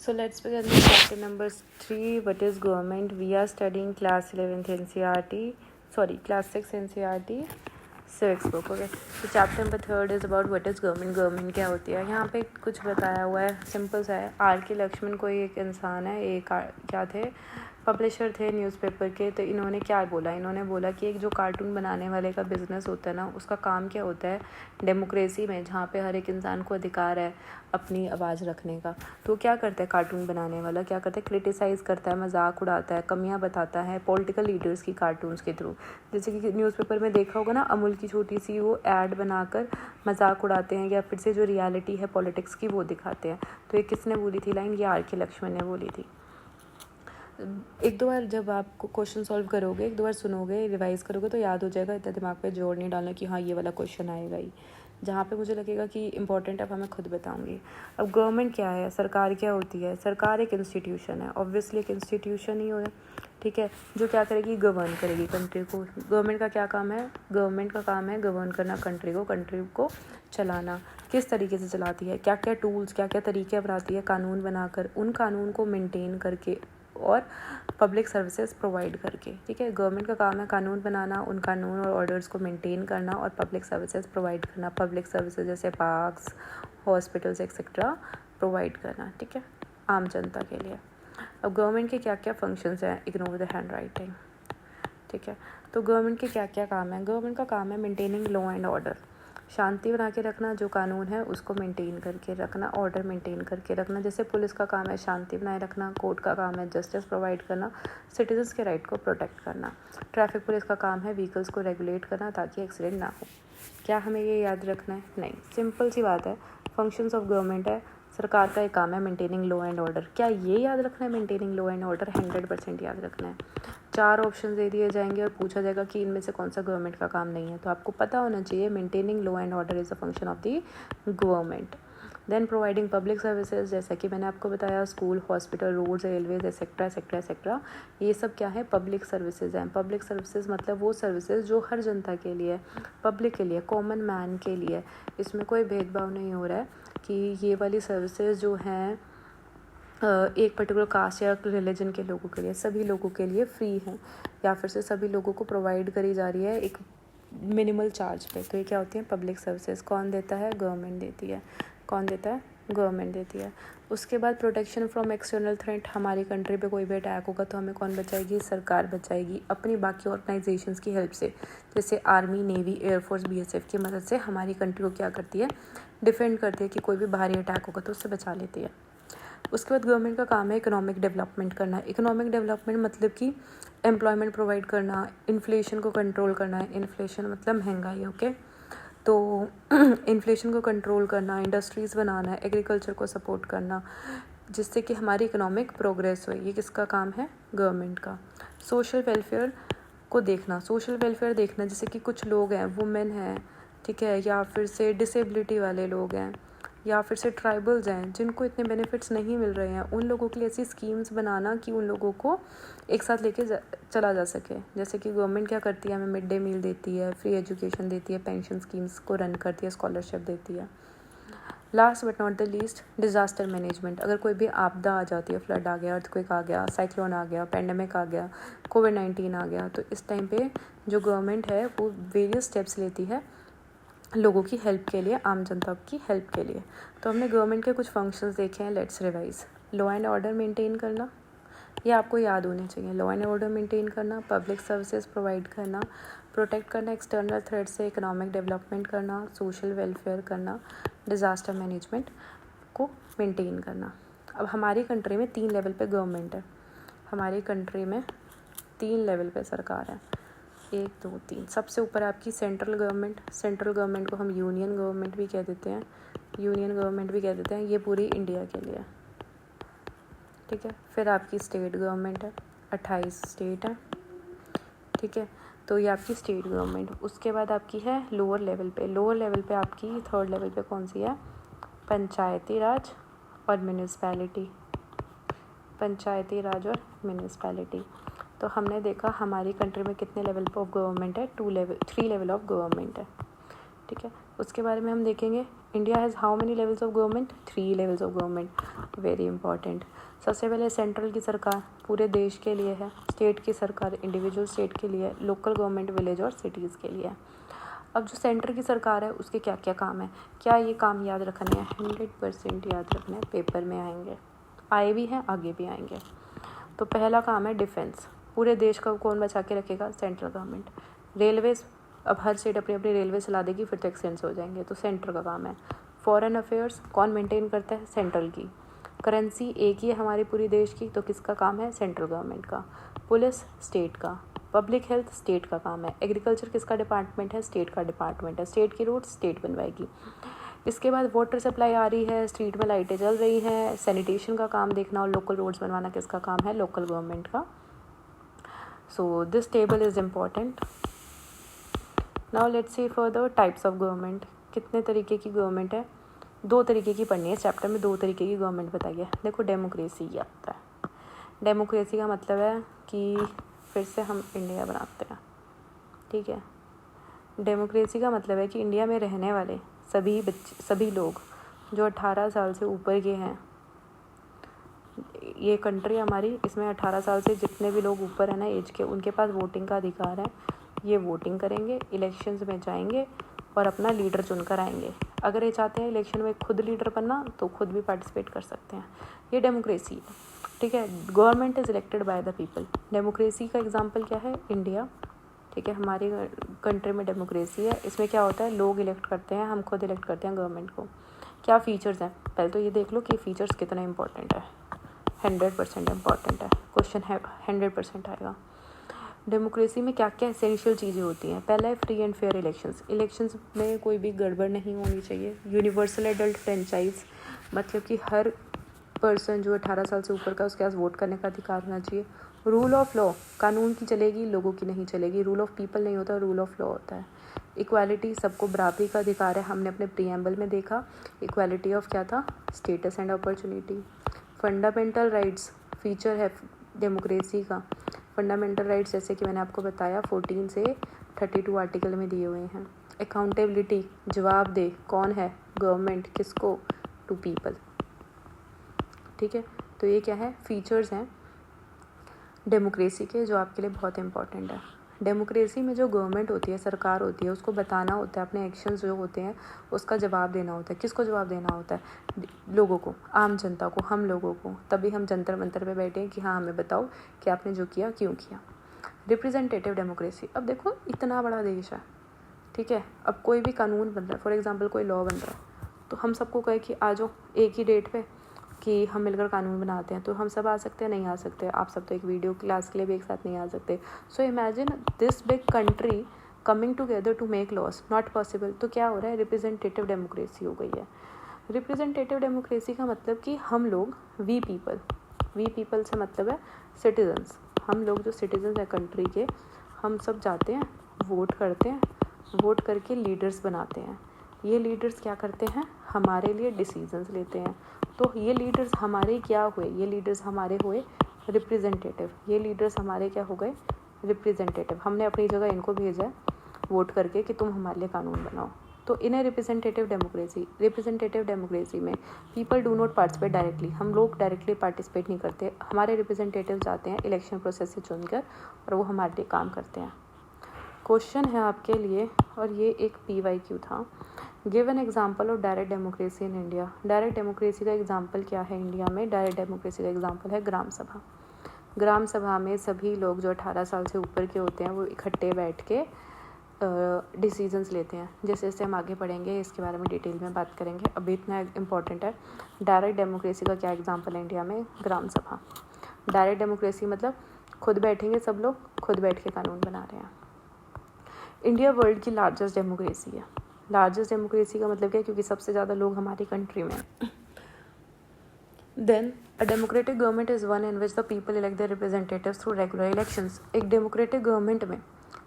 So let's begin with chapter number 3. What is government? We are studying class 11th NCERT. Class 6 NCERT civics book. Okay. So chapter number 3 is about what is government. Government क्या होती है. यहाँ पे कुछ बताया हुआ है. Simple सा है. R.K. लक्ष्मण कोई एक इंसान है. एक क्या थे, पब्लिशर थे न्यूज़पेपर के. तो इन्होंने क्या बोला, इन्होंने बोला कि एक जो कार्टून बनाने वाले का बिज़नेस होता है ना, उसका काम क्या होता है, डेमोक्रेसी में जहाँ पे हर एक इंसान को अधिकार है अपनी आवाज़ रखने का, तो क्या करता है कार्टून बनाने वाला, क्या करता है, क्रिटिसाइज़ करता है, मजाक उड़ाता है, कमियां बताता है पॉलिटिकल लीडर्स की कार्टून्स के थ्रू. जैसे कि न्यूज़पेपर में देखा होगा ना, अमूल की छोटी सी वो ऐड बनाकर मजाक उड़ाते हैं या फिर से जो रियलिटी है पॉलिटिक्स की वो दिखाते हैं. तो ये किसने बोली थी लाइन, ये R.K. लक्ष्मण ने बोली थी. एक दो बार जब आप क्वेश्चन सॉल्व करोगे, एक दो बार सुनोगे, रिवाइज करोगे तो याद हो जाएगा. इतना दिमाग पे जोर नहीं डालना कि हाँ ये वाला क्वेश्चन आएगा ही. जहाँ पे मुझे लगेगा कि इंपॉर्टेंट है अब मैं खुद बताऊंगी. अब गवर्नमेंट क्या है, सरकार क्या होती है. सरकार एक इंस्टीट्यूशन है, ऑब्वियसली एक इंस्टीट्यूशन ही हो है, ठीक है, जो क्या करेगी, गवर्न करेगी कंट्री को. गवर्नमेंट का क्या काम है, गवर्नमेंट का काम है गवर्न करना कंट्री को चलाना. किस तरीके से चलाती है, क्या क्या टूल्स, क्या क्या तरीके अपनाती है, कानून बनाकर, उन कानून को मेंटेन करके और पब्लिक सर्विसेज प्रोवाइड करके. ठीक है, गवर्नमेंट का काम है कानून बनाना, उन कानून और ऑर्डर्स को मेंटेन करना और पब्लिक सर्विसेज प्रोवाइड करना. पब्लिक सर्विसेज जैसे पार्क्स, हॉस्पिटल्स एक्सेट्रा प्रोवाइड करना. ठीक है, आम जनता के लिए. अब गवर्नमेंट के क्या क्या फंक्शंस हैं, इग्नोर द हैंड राइटिंग. ठीक है, तो गवर्नमेंट के क्या क्या काम है. गवर्नमेंट का काम है मेंटेनिंग लॉ एंड ऑर्डर, शांति बना के रखना, जो कानून है उसको मेंटेन करके रखना, ऑर्डर मेंटेन करके रखना. जैसे पुलिस का काम है शांति बनाए रखना, कोर्ट का काम है जस्टिस प्रोवाइड करना, सिटीजन्स के राइट को प्रोटेक्ट करना. ट्रैफिक पुलिस का काम है व्हीकल्स को रेगुलेट करना ताकि एक्सीडेंट ना हो. क्या हमें ये याद रखना है, नहीं, सिंपल सी बात है. फंक्शंस ऑफ गवर्नमेंट है, सरकार का एक काम है मेंटेनिंग लॉ एंड ऑर्डर. क्या ये याद रखना है, मेंटेनिंग लॉ एंड ऑर्डर 100% याद रखना है. 4 ऑप्शन दे दिए जाएंगे और पूछा जाएगा कि इनमें से कौन सा गवर्नमेंट का काम नहीं है, तो आपको पता होना चाहिए maintaining law and order is a function of the government. Then providing public services, जैसा कि मैंने आपको बताया, school, hospital, roads, railways etcetera etcetera etcetera, ये सब क्या है, पब्लिक सर्विसेज हैं. पब्लिक सर्विसेज मतलब वो सर्विसेज जो हर जनता के लिए, पब्लिक के लिए, कॉमन मैन के लिए. इसमें कोई भेदभाव नहीं हो रहा है कि ये वाली सर्विसेज जो हैं एक पर्टिकुलर कास्ट या रिलीजन के लोगों के लिए, सभी लोगों के लिए फ्री हैं या फिर से सभी लोगों को प्रोवाइड करी जा रही है एक मिनिमल चार्ज पे. तो ये क्या होती है, पब्लिक सर्विसेज. कौन देता है, गवर्नमेंट देती है. कौन देता है, गवर्नमेंट देती है. उसके बाद प्रोटेक्शन फ्रॉम एक्सटर्नल थ्रेट. हमारी कंट्री पे कोई भी अटैक होगा तो हमें कौन बचाएगी, सरकार बचाएगी अपनी बाकी ऑर्गेनाइजेशंस की हेल्प से. जैसे आर्मी, नेवी, एयरफोर्स, BSF की मदद से हमारी कंट्री को क्या करती है, डिफेंड करती है कि कोई भी बाहरी अटैक होगा तो उससे बचा लेती है. उसके बाद गवर्नमेंट का काम है इकोनॉमिक डेवलपमेंट करना. इकोनॉमिक डेवलपमेंट मतलब कि एम्प्लॉयमेंट प्रोवाइड करना, इन्फ्लेशन को कंट्रोल करना है. इन्फ्लेशन मतलब महंगाई. ओके, तो इन्फ्लेशन को कंट्रोल करना, इंडस्ट्रीज़ बनाना, एग्रीकल्चर को सपोर्ट करना जिससे कि हमारी इकोनॉमिक प्रोग्रेस हो. ये किसका काम है, गवर्नमेंट का. सोशल वेलफेयर को देखना, सोशल वेलफेयर देखना जैसे कि कुछ लोग हैं, वुमेन हैं, ठीक है, या फिर से डिसेबिलिटी वाले लोग हैं, या फिर से ट्राइबल्स हैं जिनको इतने बेनिफिट्स नहीं मिल रहे हैं, उन लोगों के लिए ऐसी स्कीम्स बनाना कि उन लोगों को एक साथ लेके चला जा सके. जैसे कि गवर्नमेंट क्या करती है, हमें मिड डे मील देती है, फ्री एजुकेशन देती है, पेंशन स्कीम्स को रन करती है, स्कॉलरशिप देती है. Last but not the least, disaster management. अगर कोई भी आपदा आ जाती है, फ्लड आ गया, अर्थक्वेक आ गया, साइक्लोन आ गया, पैंडेमिक आ गया, कोविड-19 आ गया, तो इस टाइम पे जो गवर्नमेंट है वो वेरियस स्टेप्स लेती है लोगों की हेल्प के लिए, आम जनता की हेल्प के लिए. तो हमने गवर्नमेंट के कुछ फंक्शंस देखे हैं, let's revise. Law and order maintain करना, ये आपको याद होने चाहिए. लॉ एंड ऑर्डर मेंटेन करना, पब्लिक सर्विसेज प्रोवाइड करना, प्रोटेक्ट करना एक्सटर्नल थ्रेट से, इकोनॉमिक डेवलपमेंट करना, सोशल वेलफेयर करना, डिज़ास्टर मैनेजमेंट को मेंटेन करना. अब हमारी कंट्री में 3 लेवल पे गवर्नमेंट है. हमारी कंट्री में 3 लेवल पे सरकार है, 1 2 3. सबसे ऊपर आपकी सेंट्रल गवर्नमेंट. सेंट्रल गवर्नमेंट को हम यूनियन गवर्नमेंट भी कह देते हैं, यूनियन गवर्नमेंट भी कह देते हैं. ये पूरी इंडिया के लिए, ठीक है. फिर आपकी स्टेट गवर्नमेंट है, 28 स्टेट है, ठीक है, तो ये आपकी स्टेट गवर्नमेंट. उसके बाद आपकी है लोअर लेवल पे. लोअर लेवल पे आपकी 3rd लेवल पे कौन सी है, पंचायती राज और म्यूनिसिपैलिटी. पंचायती राज और म्यूनिसिपैलिटी. तो हमने देखा हमारी कंट्री में कितने लेवल ऑफ गवर्नमेंट है, 3 लेवल ऑफ गवर्नमेंट है, ठीक है. उसके बारे में हम देखेंगे India has how many levels of government? 3 levels of government, very important. सबसे पहले सेंट्रल की सरकार पूरे देश के लिए है, स्टेट की सरकार इंडिविजुअल स्टेट के लिए, लोकल गवर्नमेंट विलेज और सिटीज़ के लिए है। अब जो सेंटर की सरकार है उसके क्या क्या काम है, क्या ये काम याद रखने हैं? 100% याद रखने हैं, पेपर में आएंगे, आए भी हैं, आगे भी आएंगे। तो पहला काम है डिफेंस, पूरे देश का कौन बचा के रखेगा? Central government. रेलवेज, अब हर स्टेट अपनी अपनी रेलवे चला देगी, फिर तो एक्सीडेंट्स हो जाएंगे, तो सेंटर का काम है। फॉरेन अफेयर्स कौन मेंटेन करता है? सेंट्रल की। करेंसी एक ही है हमारी पूरी देश की, तो किसका काम है? सेंट्रल गवर्नमेंट का। पुलिस स्टेट का। पब्लिक हेल्थ स्टेट का काम है। एग्रीकल्चर किसका डिपार्टमेंट है? स्टेट का डिपार्टमेंट है। स्टेट की रोड स्टेट बनवाएगी। इसके बाद वाटर सप्लाई आ रही है, स्ट्रीट में लाइटें जल रही हैं, सैनिटेशन का काम देखना और लोकल रोड्स बनवाना किसका काम है? लोकल गवर्नमेंट का। So this table is important. Now let's see further types of government. कितने तरीके की गवर्नमेंट है? 2 तरीके की पढ़नी है चैप्टर में, 2 तरीके की गवर्नमेंट बताइए। देखो डेमोक्रेसी क्या होता है? डेमोक्रेसी का मतलब है कि फिर से हम इंडिया बनाते हैं, ठीक है। डेमोक्रेसी का मतलब है कि इंडिया में रहने वाले सभी लोग जो 18 साल से ऊपर के हैं, ये कंट्री हमारी, इसमें 18 साल से जितने भी लोग ऊपर हैं ना एज के, उनके पास वोटिंग का अधिकार है। ये वोटिंग करेंगे, इलेक्शंस में जाएंगे और अपना लीडर चुनकर आएंगे। अगर ये चाहते हैं इलेक्शन में खुद लीडर बनना तो खुद भी पार्टिसिपेट कर सकते हैं। ये डेमोक्रेसी है, ठीक है। Government is elected by the people. Democracy का एग्जांपल क्या है? इंडिया, ठीक है। हमारी कंट्री में डेमोक्रेसी है। इसमें क्या होता है? लोग इलेक्ट करते हैं, हम खुद इलेक्ट करते हैं गवर्नमेंट को। क्या फ़ीचर्स हैं? पहले तो ये देख लो कि फ़ीचर्स कितना इंपॉर्टेंट है। 100% इम्पॉर्टेंट है, क्वेश्चन है 100% आएगा। डेमोक्रेसी में क्या क्या एसेंशियल चीज़ें होती हैं? पहला है फ्री एंड फेयर इलेक्शंस में कोई भी गड़बड़ नहीं होनी चाहिए। यूनिवर्सल एडल्ट फ्रेंचाइज, मतलब कि हर पर्सन जो 18 साल से ऊपर का, उसके पास वोट करने का अधिकार होना चाहिए। रूल ऑफ लॉ, कानून की चलेगी, लोगों की नहीं चलेगी। रूल ऑफ पीपल नहीं होता, रूल ऑफ लॉ होता है। इक्वालिटी, सबको बराबरी का अधिकार है, हमने अपने प्रीएम्बल में देखा। इक्वालिटी ऑफ क्या था? Status and opportunity. Fundamental rights feature है डेमोक्रेसी का। फंडामेंटल राइट्स जैसे कि मैंने आपको बताया 14 से 32 आर्टिकल में दिए हुए हैं। अकाउंटेबिलिटी, जवाबदेह कौन है? गवर्नमेंट, किसको? टू पीपल, ठीक है। तो ये क्या है? फीचर्स हैं डेमोक्रेसी के, जो आपके लिए बहुत इंपॉर्टेंट है। डेमोक्रेसी में जो गवर्नमेंट होती है, सरकार होती है, उसको बताना होता है अपने एक्शंस जो होते हैं उसका जवाब देना होता है। किसको जवाब देना होता है? लोगों को, आम जनता को, हम लोगों को। तभी हम जंतर मंतर पे बैठे हैं कि हाँ हमें बताओ कि आपने जो किया क्यों किया। रिप्रेजेंटेटिव डेमोक्रेसी, अब देखो इतना बड़ा देश है, ठीक है। अब कोई भी कानून बन रहा है, फॉर एग्जाम्पल कोई लॉ बन रहा है, तो हम सबको कहे कि आ जाओ एक ही डेट पे कि हम मिलकर कानून बनाते हैं, तो हम सब आ सकते हैं? नहीं आ सकते। आप सब तो एक वीडियो क्लास के लिए भी एक साथ नहीं आ सकते। So imagine this big country coming together to make laws, not possible. तो क्या हो रहा है? रिप्रेजेंटेटिव डेमोक्रेसी हो गई है। रिप्रेजेंटेटिव डेमोक्रेसी का मतलब कि हम लोग, वी पीपल से मतलब है सिटीजन्स, हम लोग जो सिटीजन्स हैं कंट्री के, हम सब जाते हैं, वोट करते हैं, वोट करके लीडर्स बनाते हैं। ये लीडर्स क्या करते हैं? हमारे लिए डिसीजंस लेते हैं। तो ये लीडर्स हमारे क्या हुए? ये लीडर्स हमारे हुए रिप्रेजेंटेटिव। ये लीडर्स हमारे क्या हो गए? रिप्रेजेंटेटिव। हमने अपनी जगह इनको भेजा है वोट करके कि तुम हमारे लिए कानून बनाओ। तो इन्हें रिप्रेजेंटेटिव डेमोक्रेसी में people do not participate directly, हम लोग डायरेक्टली पार्टिसिपेट नहीं करते। हमारे रिप्रेजेंटेटिव जाते हैं इलेक्शन प्रोसेस से चुनकर और वो हमारे लिए काम करते हैं। क्वेश्चन है आपके लिए, और ये एक PYQ था। Give an example of direct democracy in India. Direct democracy का एग्जाम्पल क्या है इंडिया में? डायरेक्ट डेमोक्रेसी का एग्जाम्पल है ग्राम सभा। ग्राम सभा में सभी लोग जो 18 साल से ऊपर के होते हैं वो इकट्ठे बैठ के डिसीजंस लेते हैं। जैसे जैसे हम आगे पढ़ेंगे इसके बारे में डिटेल में बात करेंगे, अभी इतना इम्पॉर्टेंट है। डायरेक्ट डेमोक्रेसी का क्या एग्जाम्पल है इंडिया में? ग्राम सभा। डायरेक्ट डेमोक्रेसी मतलब खुद बैठेंगे सब लोग, खुद बैठ के कानून बना रहे हैं। इंडिया वर्ल्ड की लार्जेस्ट डेमोक्रेसी है। लार्जेस्ट डेमोक्रेसी का मतलब क्या है? क्योंकि सबसे ज़्यादा लोग हमारी कंट्री में हैं। Then a democratic government is one in which the people elect their representatives through regular elections. एक डेमोक्रेटिक गवर्नमेंट में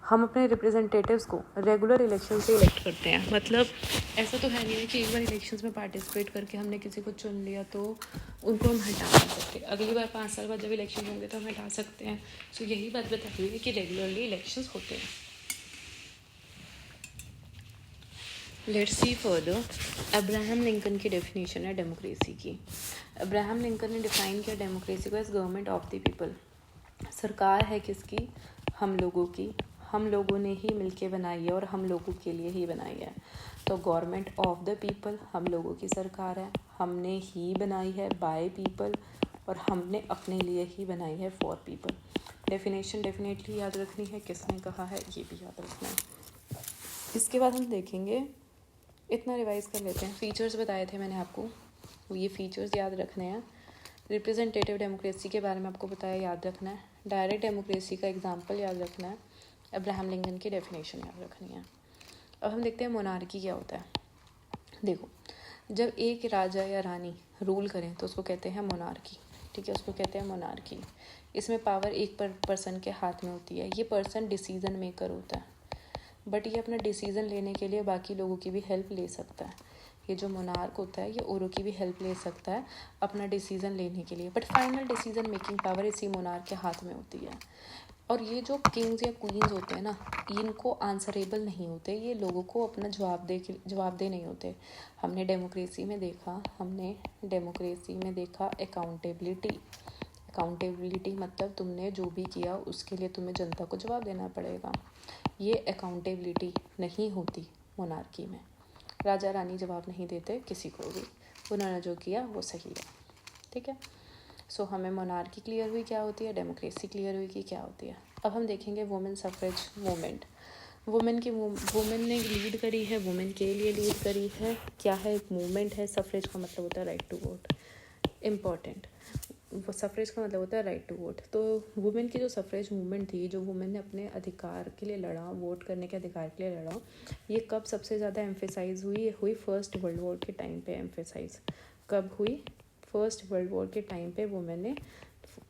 हम अपने रिप्रेजेंटेटिव्स को रेगुलर इलेक्शन से इलेक्ट करते हैं। मतलब ऐसा तो है नहीं है कि एक बार इलेक्शंस में पार्टिसिपेट करके हमने किसी को चुन लिया तो उनको हम हटा नहीं सकते। अगली बार 5 साल बाद जब इलेक्शन होंगे तो हम हटा सकते हैं। सो यही बात बताई हुई है कि रेगुलरली इलेक्शंस होते हैं। Let's see further. Abraham Lincoln की डेफिनेशन है डेमोक्रेसी की। अब्राहम लिंकन ने डिफाइन किया डेमोक्रेसी को as government of the people. सरकार है किसकी? हम लोगों की। हम लोगों ने ही मिलके बनाई है और हम लोगों के लिए ही बनाई है। तो गवर्नमेंट ऑफ द पीपल हम लोगों की सरकार है, हमने ही बनाई है बाय पीपल, और हमने अपने लिए ही बनाई है फॉर पीपल। डेफिनेशन डेफिनेटली याद रखनी है, किसने कहा है ये भी याद रखना है। इसके बाद हम देखेंगे, इतना रिवाइज कर लेते हैं। फीचर्स बताए थे मैंने आपको, ये फीचर्स याद रखने हैं। रिप्रेजेंटेटिव डेमोक्रेसी के बारे में आपको बताया, याद रखना है। डायरेक्ट डेमोक्रेसी का एग्जांपल याद रखना है। अब्राहम लिंकन की डेफिनेशन याद रखनी है। अब हम देखते हैं मोनार्की क्या होता है। देखो, जब एक राजा या रानी रूल करें तो उसको कहते हैं मोनार्की। ठीक है, उसको कहते हैं मोनार्की। इसमें पावर एक पर्सन के हाथ में होती है। ये पर्सन डिसीजन मेकर होता है, बट ये अपना डिसीज़न लेने के लिए बाकी लोगों की भी हेल्प ले सकता है। ये जो मोनार्क होता है ये औरों की भी हेल्प ले सकता है अपना डिसीज़न लेने के लिए, but final decision making power इसी मोनार्क के हाथ में होती है। और ये जो किंग्स या क्वींस होते हैं ना, इनको आंसरेबल नहीं होते, ये लोगों को अपना जवाबदेह नहीं होते। हमने डेमोक्रेसी में देखा अकाउंटेबिलिटी। अकाउंटेबिलिटी मतलब तुमने जो भी किया उसके लिए तुम्हें जनता को जवाब देना पड़ेगा। ये अकाउंटेबिलिटी नहीं होती मोनार्की में। राजा रानी जवाब नहीं देते किसी को भी, उन्होंने जो किया वो सही है। ठीक है, सो हमें मोनार्की क्लियर हुई क्या होती है, डेमोक्रेसी क्लियर हुई कि क्या होती है। अब हम देखेंगे वुमेन सफरेज मूवमेंट। वुमेन ने लीड करी है, वुमेन के लिए लीड करी है। क्या है, एक मूवमेंट है। सफरेज का मतलब होता है right to vote. Important, suffrage का मतलब होता है राइट टू वोट। तो वुमेन की जो सफरेज मूवमेंट थी, जो वुमेन ने अपने अधिकार के लिए लड़ा, वोट करने के अधिकार के लिए लड़ा, ये कब सबसे ज़्यादा एम्फेसाइज हुई फर्स्ट वर्ल्ड वॉर के टाइम पे। एम्फेसाइज कब हुई? फर्स्ट वर्ल्ड वॉर के टाइम पे वुमेन ने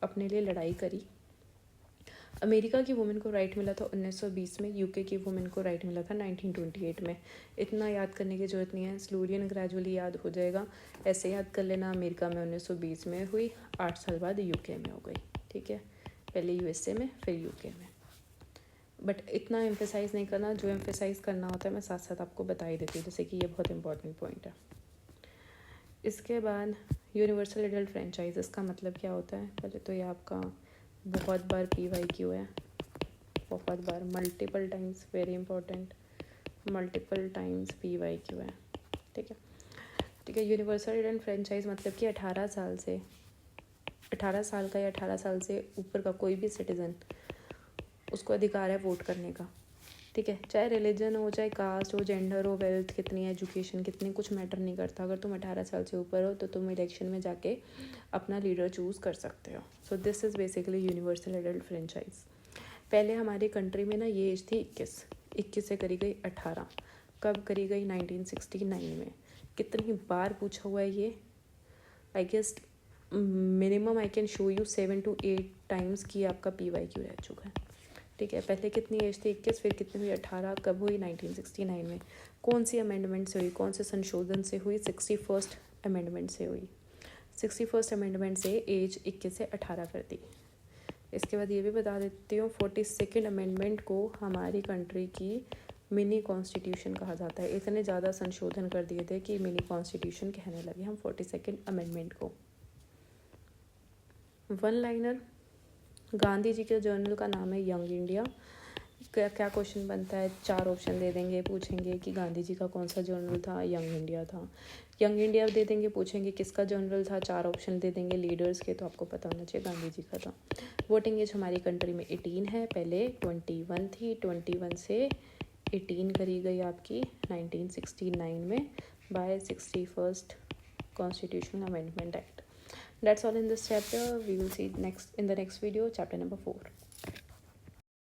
अपने लिए लड़ाई करी। अमेरिका की वुमेन को राइट मिला था 1920 में, यूके की वुमेन को राइट मिला था 1928 में। इतना याद करने की ज़रूरत नहीं है, स्लोली एंड ग्रेजुअली याद हो जाएगा। ऐसे याद कर लेना, अमेरिका में 1920 में हुई, 8 साल बाद यूके में हो गई। ठीक है, पहले यूएसए में फिर यूके में। बट इतना एम्फेसाइज नहीं करना, जो एम्फेसाइज करना होता है मैं साथ साथ आपको बता ही देती हूँ, जैसे कि ये बहुत इंपॉर्टेंट पॉइंट है। इसके बाद यूनिवर्सल एडल्ट फ्रेंचाइज, इसका मतलब क्या होता है? पहले तो ये आपका बहुत बार PYQ है, बहुत बार, multiple times, very important, multiple times PYQ है। ठीक है, ठीक है। यूनिवर्सल एडल्ट फ्रेंचाइज मतलब कि 18 साल का या 18 साल से ऊपर का कोई भी सिटीज़न, उसको अधिकार है वोट करने का। ठीक है, चाहे रिलीजन हो, चाहे कास्ट हो, जेंडर हो, वेल्थ कितनी, एजुकेशन कितनी, कुछ मैटर नहीं करता। अगर तुम 18 साल से ऊपर हो तो तुम इलेक्शन में जाके अपना लीडर चूज़ कर सकते हो। So this is basically universal adult franchise. पहले हमारी कंट्री में ना ये एज थी 21 से करी गई 18। कब करी गई? 1969 में। कितनी बार पूछा हुआ है ये, I guess minimum I can show you 7 to 8 times की आपका PYQ रह चुका है। ठीक है, पहले कितनी एज थी? 21, फिर कितनी हुई? 18। कब हुई? 1969 में। कौन सी अमेंडमेंट से हुई, कौन से संशोधन से हुई? 61st अमेंडमेंट से हुई। 61st अमेंडमेंट से एज 21 से 18 कर दी। इसके बाद ये भी बता देती हूँ, 42nd अमेंडमेंट को हमारी कंट्री की मिनी कॉन्स्टिट्यूशन कहा जाता है। इतने ज़्यादा संशोधन कर दिए थे कि मिनी कॉन्स्टिट्यूशन कहने लगे हम 42nd अमेंडमेंट को। वन लाइनर, गांधी जी के जर्नल का नाम है यंग इंडिया। क्या क्वेश्चन बनता है? 4 ऑप्शन दे देंगे, पूछेंगे कि गांधी जी का कौन सा जर्नल था? यंग इंडिया था। यंग इंडिया दे देंगे, पूछेंगे किसका जर्नल था? 4 ऑप्शन दे देंगे लीडर्स के, तो आपको पता होना चाहिए गांधी जी का था। वोटिंग एज हमारी कंट्री में 18 है, पहले 21 थी, 21 से 18 करी गई आपकी 1969 में bye 61st Constitutional Amendment Act. That's all in this chapter. We will see in the next video, chapter number 4.